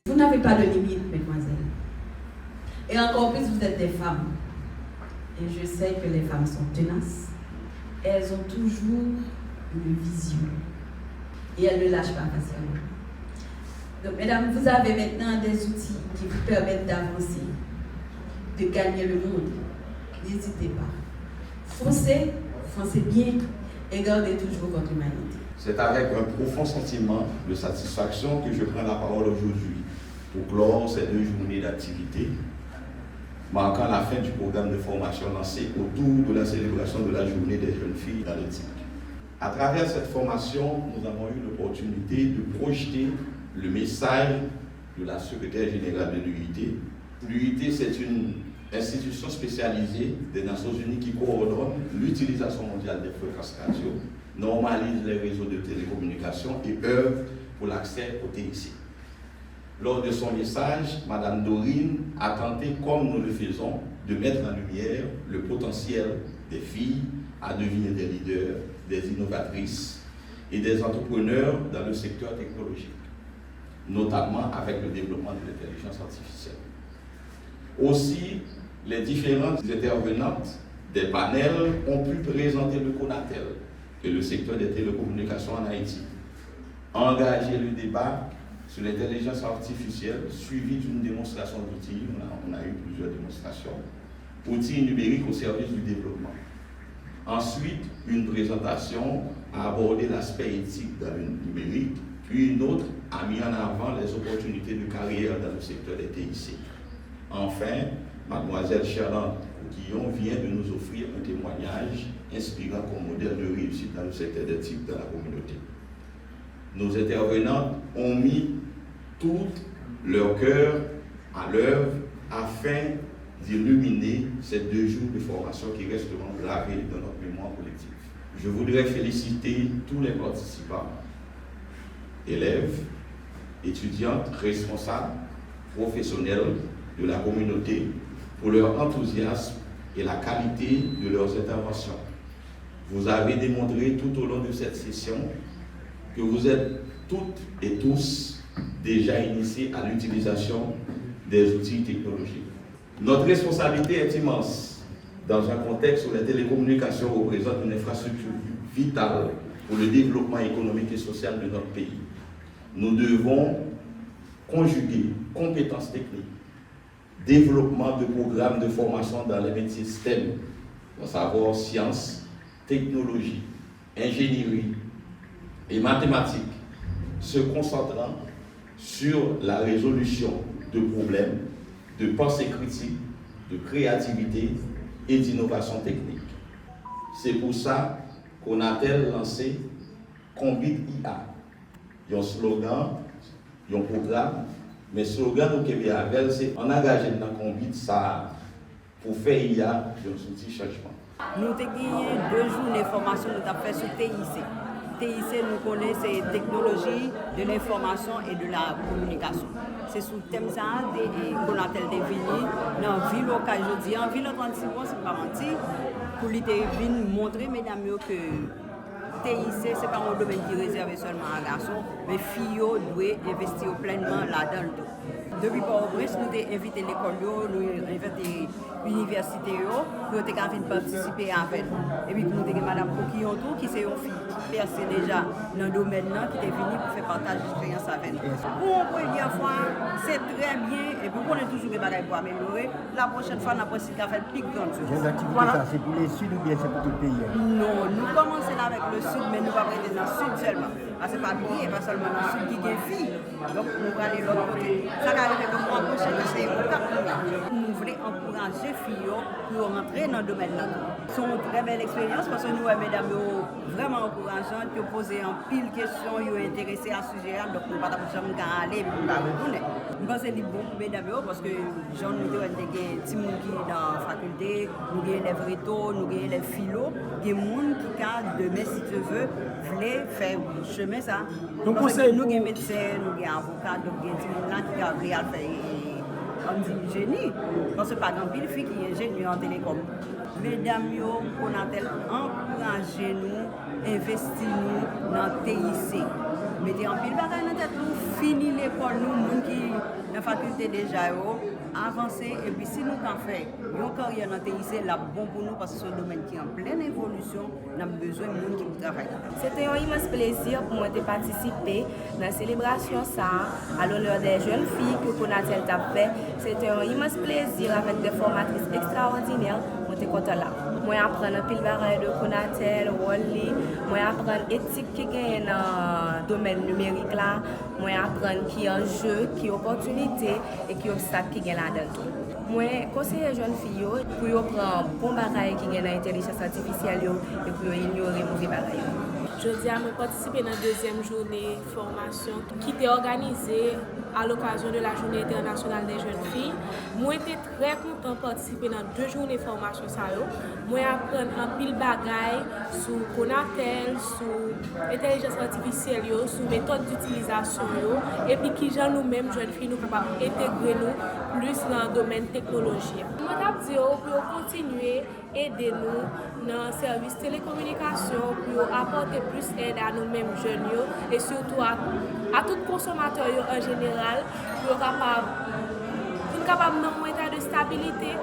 Vous n'avez pas de limite, mesdemoiselles. Et encore plus, vous êtes des femmes. Et je sais que les femmes sont tenaces. Elles ont toujours une vision. Et elles ne lâchent pas facilement. Donc, mesdames, vous avez maintenant des outils qui vous permettent d'avancer, de gagner le monde. N'hésitez pas. Foncez, foncez bien et gardez toujours votre humanité. C'est avec un profond sentiment de satisfaction que je prends la parole aujourd'hui pour clore ces 2 journées d'activité, marquant la fin du programme de formation lancé autour de la célébration de la journée des jeunes filles dans l'éthique. À travers cette formation, nous avons eu l'opportunité de projeter le message de la secrétaire générale de l'UIT. L'UIT, c'est une institution spécialisée des Nations Unies qui coordonne l'utilisation mondiale des fréquences radio, normalise les réseaux de télécommunications et œuvre pour l'accès au TIC. Lors de son message, Mme Dorine a tenté, comme nous le faisons, de mettre en lumière le potentiel des filles à devenir des leaders, des innovatrices et des entrepreneurs dans le secteur technologique, notamment avec le développement de l'intelligence artificielle. Aussi, les différentes intervenantes des panels ont pu présenter le CONATEL et le secteur des télécommunications en Haïti, engager le débat sur l'intelligence artificielle, suivi d'une démonstration d'outils. On a eu plusieurs démonstrations. Outils numériques au service du développement. Ensuite, une présentation a abordé l'aspect éthique dans le numérique, puis une autre a mis en avant les opportunités de carrière dans le secteur des TIC. Enfin, mademoiselle Charlotte Guillon vient de nous offrir un témoignage inspirant comme modèle de réussite dans le secteur d'éthique dans la communauté. Nos intervenantes ont mis tout leur cœur à l'œuvre afin d'illuminer ces 2 jours de formation qui resteront gravés dans notre mémoire collective. Je voudrais féliciter tous les participants, élèves, étudiantes, responsables, professionnels de la communauté pour leur enthousiasme et la qualité de leurs interventions. Vous avez démontré tout au long de cette session que vous êtes toutes et tous déjà initiés à l'utilisation des outils technologiques. Notre responsabilité est immense dans un contexte où les télécommunications représentent une infrastructure vitale pour le développement économique et social de notre pays. Nous devons conjuguer compétences techniques, développement de programmes de formation dans les métiers STEM, à savoir sciences, technologie, ingénierie et mathématiques, se concentrant sur la résolution de problèmes, de pensée critique, de créativité et d'innovation technique. C'est pour ça qu'on a-t-elle lancé Combit IA. Il y a un slogan, il y a un programme, mais le slogan au Québec c'est en engager dans Combit ça pour faire IA un outil changement. Nous avons gagné 2 jours de formation nous avons fait sur TIC. TIC, nous connaissons les technologies de l'information et de la communication. C'est sous le thème ça qu'on a tel devenu dans la ville aujourd'hui. En ville, 36 mois, c'est pas menti, pour lui montrer, mesdames, que TIC, ce n'est pas un domaine qui est réservé seulement à garçons, mais filles doivent investir pleinement là-dedans. Depuis Port-au-Prince, nous avons invité l'école, nous avons invité l'université, nous avons participer avec. Et puis nous avons Mme Coquillon qui est une fille qui perce déjà dans le domaine qui est venue pour faire partage d'expérience avec nous. Pour la première fois, c'est très bien, et puis on est toujours des bagages pour améliorer. La prochaine fois, on a pensé qu'à faire plus grande chose. Les activités, voilà. Ça, c'est pour les Sud ou bien c'est pour tout le pays? Non, nous commençons avec le Sud, mais nous ne allons pas aller dans le Sud seulement. Parce que ce n'est pas bien, pas seulement dans le Sud qui est fille. Donc nous allons aller de l'autre côté. Ça va arriver comme moi, prochaine, c'est au Cap. Nous voulons encourager les filles pour rentrer dans le domaine-là. C'est une très belle expérience parce que nous, mesdames, vraiment encourageantes, qui ont posé en pile de questions, qui ont intéressé à ce sujet, donc nous ne pouvons pas aller et nous ne retourner. Je pense que c'est bon pour mesdames parce que Jean nous avons des petits gens qui sont dans la faculté, nous avons les vrétos, nous avons les philos, il y a des gens qui, demain, si tu veux, veulent faire chemin ça. Donc, parce que nous avons médecins, nous avons avocats, donc il y a des gens qui veulent faire on dit génie, parce que pas grand pile fille qui est ingénieur en télécom. Mesdames, on a encouragé nous, investi nous dans TIC. Mettez en pile bagaille dans tête nous, fini l'école, nous, qui la faculté déjà, avancer et puis si nous avons fait une carrière dans TIC, là bon pour nous parce que c'est un domaine qui est en pleine évolution, nous avons besoin de monde qui travaille. C'était un immense plaisir pour moi de participer dans la célébration ça, à l'honneur des jeunes filles que Konatel a fait. C'était un immense plaisir avec des formatrices extraordinaires. Moi, je suis content là. Moi, apprendre un pile de Konatel, Wally, moi, apprendre l'éthique qui est dans le domaine numérique là, moi, apprendre qui est en jeu, qui est opportunité et qui est obstacle qui est là-dedans. Moi, conseiller les jeunes filles pour prendre bon bagage qui est dans l'intelligence artificielle et pour ignorer mauvais bagage. Je dis à me participer dans la deuxième journée de formation qui était organisée à l'occasion de la Journée internationale des jeunes filles. Moi, j'étais très content de participer dans 2 journées de formation. Moi, apprendre un pile bagaille sur Konatel, sur l'intelligence artificielle, sur méthode d'utilisation et puis qui genre nous-mêmes, jeunes filles, nous capables d'intégrer nous plus dans le domaine technologie. Je dis pour continuer à aider nous dans le service télécommunication, pour apporter plus d'aide à nous-mêmes jeunes et surtout à tout consommateur en général pour capable dans un état de stabilité